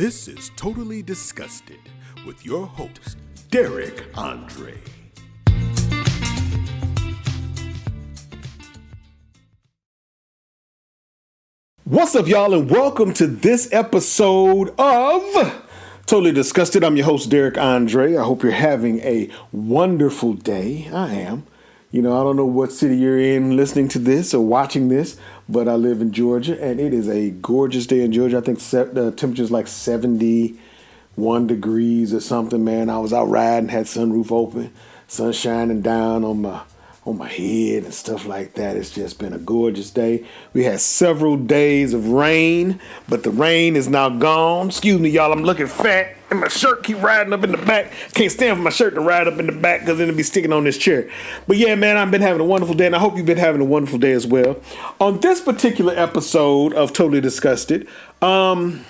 This is Totally Disgusted with your host, Derek Andre. What's up, y'all, and welcome to this episode of Totally Disgusted. I'm your host, Derek Andre. I hope you're having a wonderful day. I am. I don't know what city you're in listening to this or watching this, but I live in Georgia, and it is a gorgeous day in Georgia. I think the temperature's like 71 degrees or something, man. I was out riding, had sunroof open, sun shining down on my head and stuff like that. It's just been a gorgeous day. We had several days of rain, but the rain is now gone. Excuse me, y'all, I'm looking fat, and my shirt keep riding up in the back. Can't stand for my shirt to ride up in the back because then it'll be sticking on this chair. But yeah, man, I've been having a wonderful day, and I hope you've been having a wonderful day as well. On this particular episode of Totally Disgusted, I'm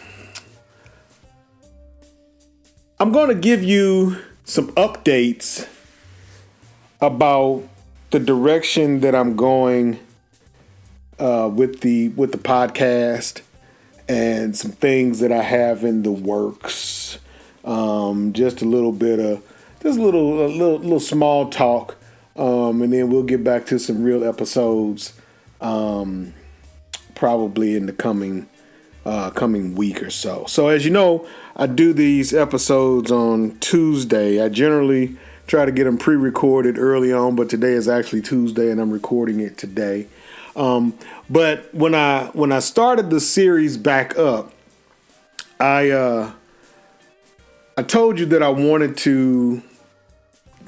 going to give you some updates about the direction that I'm going with the podcast and some things that I have in the works. Just a little small talk, and then we'll get back to some real episodes probably in the coming week or so. So as you know, I do these episodes on Tuesday. I generally try to get them pre-recorded early on, but today is actually Tuesday and I'm recording it today. But when I started the series back up, I told you that I wanted to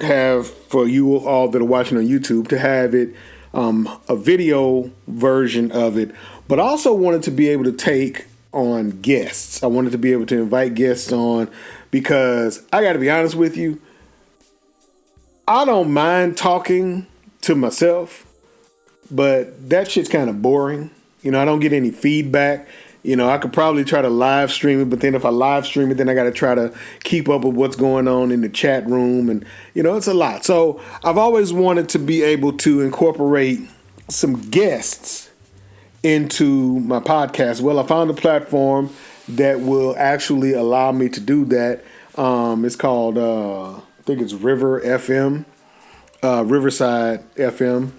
have, for you all that are watching on YouTube, to have it a video version of it, but I also wanted to be able to take on guests. I wanted to be able to invite guests on because I got to be honest with you, I don't mind talking to myself, but that shit's kind of boring. I don't get any feedback. I could probably try to live stream it, but then if I live stream it, then I got to try to keep up with what's going on in the chat room. And, it's a lot. So I've always wanted to be able to incorporate some guests into my podcast. Well, I found a platform that will actually allow me to do that. It's called, I think it's Riverside FM.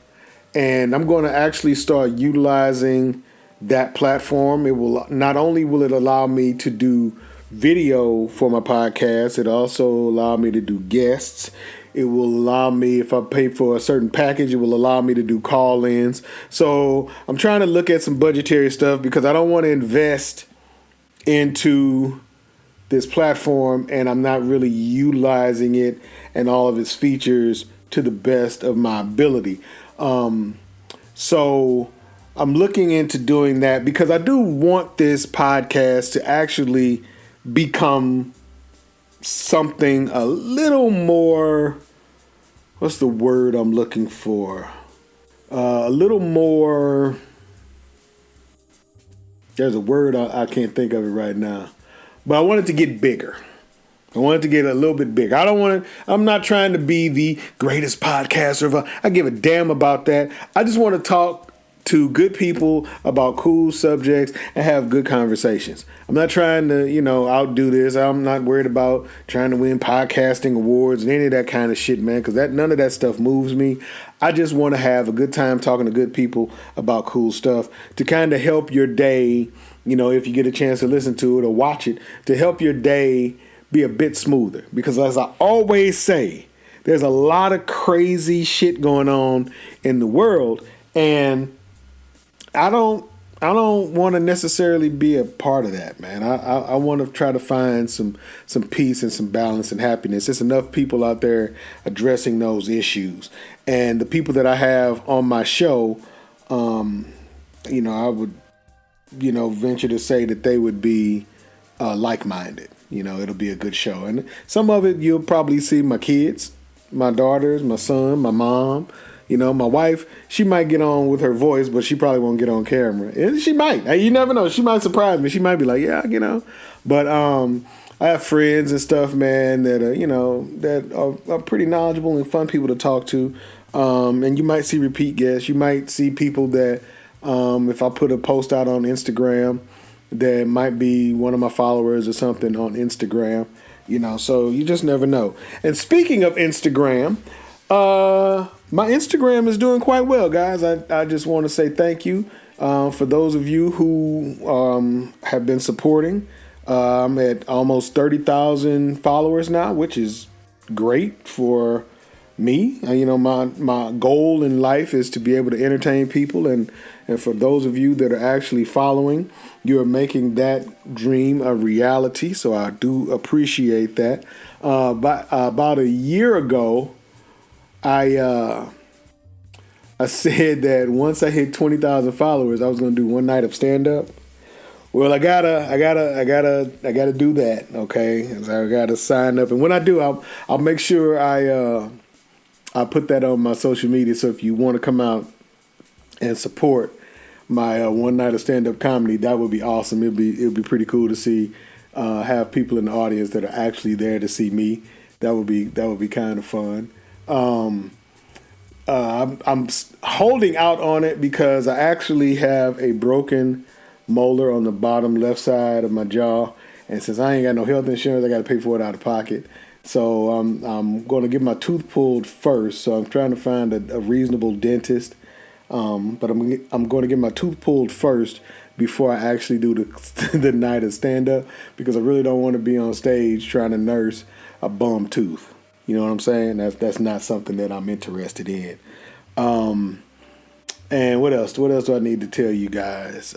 And I'm going to actually start utilizing that platform. It will not only will it allow me to do video for my podcast, it also allow me to do guests. It will allow me, if I pay for a certain package, it will allow me to do call-ins. So I'm trying to look at some budgetary stuff because I don't want to invest into this platform and I'm not really utilizing it and all of its features to the best of my ability. So I'm looking into doing that because I do want this podcast to actually become something a little more, what's the word I'm looking for? A little more, there's a word I can't think of it right now, but I want it to get bigger. I want it to get a little bit bigger. I'm not trying to be the greatest podcaster. I give a damn about that. I just want to talk to good people about cool subjects and have good conversations. I'm not trying to, outdo this. I'm not worried about trying to win podcasting awards and any of that kind of shit, man, because none of that stuff moves me. I just want to have a good time talking to good people about cool stuff to kind of help your day, if you get a chance to listen to it or watch it, to help your day be a bit smoother. Because as I always say, there's a lot of crazy shit going on in the world, and I don't want to necessarily be a part of that, man. I want to try to find some peace and some balance and happiness. There's enough people out there addressing those issues, and the people that I have on my show, I would, venture to say that they would be like-minded. It'll be a good show. And some of it you'll probably see my kids, my daughters, my son, my mom. My wife, she might get on with her voice, but she probably won't get on camera. And she might. You never know. She might surprise me. She might be like, yeah, But I have friends and stuff, man, that are pretty knowledgeable and fun people to talk to. And you might see repeat guests. You might see people that if I put a post out on Instagram, that might be one of my followers or something on Instagram. So you just never know. And speaking of Instagram, my Instagram is doing quite well, guys. I just want to say thank you for those of you who have been supporting. I'm at almost 30,000 followers now, which is great for me. My goal in life is to be able to entertain people, and for those of you that are actually following, you're making that dream a reality. So I do appreciate that. About a year ago, I said that once I hit 20,000 followers, I was going to do one night of stand up. Well, I gotta do that. Okay, so I gotta sign up, and when I do, I'll make sure I put that on my social media. So if you want to come out and support my one night of stand up comedy, that would be awesome. It'd be pretty cool to see have people in the audience that are actually there to see me. That would be kind of fun. I'm holding out on it because I actually have a broken molar on the bottom left side of my jaw, and since I ain't got no health insurance, I got to pay for it out of pocket. So I'm going to get my tooth pulled first. So I'm trying to find a reasonable dentist, but I'm going to get my tooth pulled first before I actually do the night of stand up, because I really don't want to be on stage trying to nurse a bum tooth. You know what I'm saying? That's not something that I'm interested in. And what else? What else do I need to tell you guys?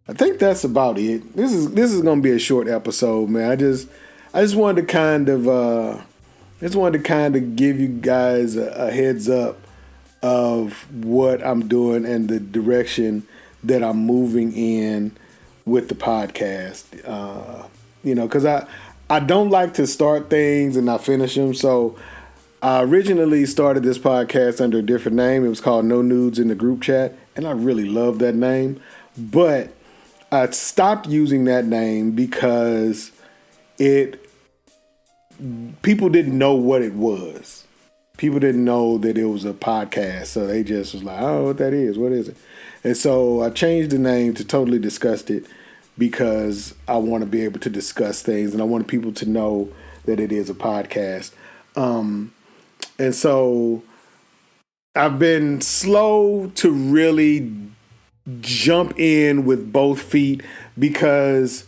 I think that's about it. This is gonna be a short episode, man. I just wanted to kind of give you guys a heads up of what I'm doing and the direction that I'm moving in with the podcast. Because I don't like to start things and not finish them. So I originally started this podcast under a different name. It was called No Nudes in the Group Chat, and I really love that name. But I stopped using that name because people didn't know what it was. People didn't know that it was a podcast, so they just was like, "Oh, what that is? What is it?" And so I changed the name to Totally Disgusted because I want to be able to discuss things, and I want people to know that it is a podcast. And so I've been slow to really jump in with both feet because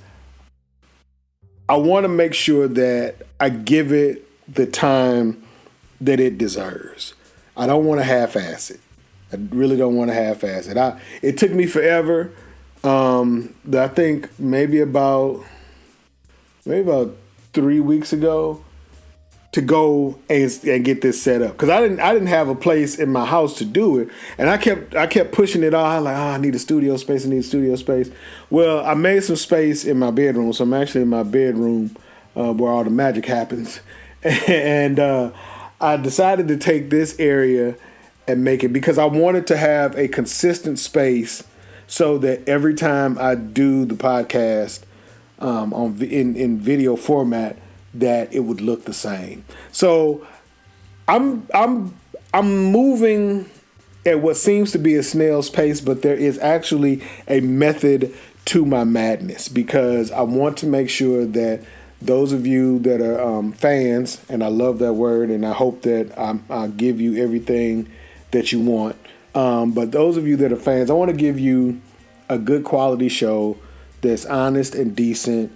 I want to make sure that I give it the time that it deserves. I don't want to half-ass it. I really don't want to half-ass it. It took me forever. I think maybe about 3 weeks ago to go and get this set up, because I didn't have a place in my house to do it, and I kept pushing it off. I was like, I need a studio space. Well, I made some space in my bedroom, so I'm actually in my bedroom where all the magic happens, and I decided to take this area and make it, because I wanted to have a consistent space so that every time I do the podcast in video format, that it would look the same. So I'm moving at what seems to be a snail's pace, but there is actually a method to my madness, because I want to make sure that those of you that are fans, and I love that word, and I hope that I'll give you everything that you want. But those of you that are fans, I want to give you a good quality show that's honest and decent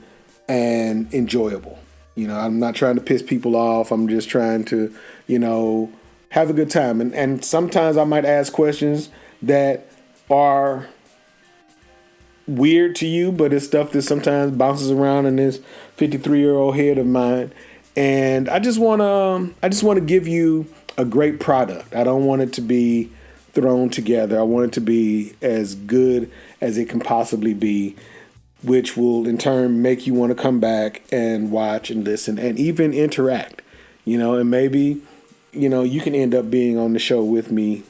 and enjoyable. I'm not trying to piss people off. I'm just trying to, have a good time. And sometimes I might ask questions that are weird to you, but it's stuff that sometimes bounces around in this 53-year-old head of mine. And I just want to give you a great product. I don't want it to be thrown together. I want it to be as good as it can possibly be, which will in turn make you want to come back and watch and listen and even interact, and maybe, you can end up being on the show with me,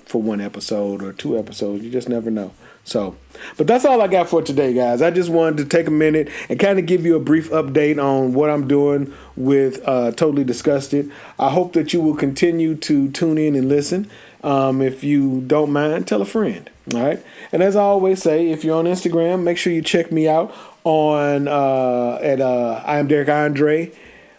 for one episode or 2 episodes. You just never know. So, but that's all I got for today, guys. I just wanted to take a minute and kind of give you a brief update on what I'm doing with Totally Disgusted. I hope that you will continue to tune in and listen. If you don't mind, tell a friend. All right. And as I always say, if you're on Instagram, make sure you check me out on at I am Derek Andre.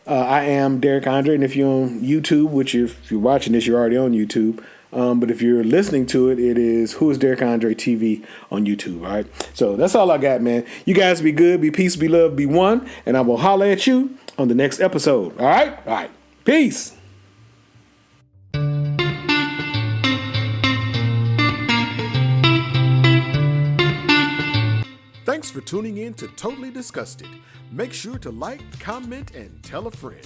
I am Derek Andre, and if you're on YouTube, which if you're watching this, you're already on YouTube. But if you're listening to it, it is Who is Derek Andre TV on YouTube. All right. So that's all I got, man. You guys be good, be peace, be love, be one, and I will holler at you on the next episode. All right. All right. Peace. Thanks for tuning in to Totally Disgusted. Make sure to like, comment, and tell a friend.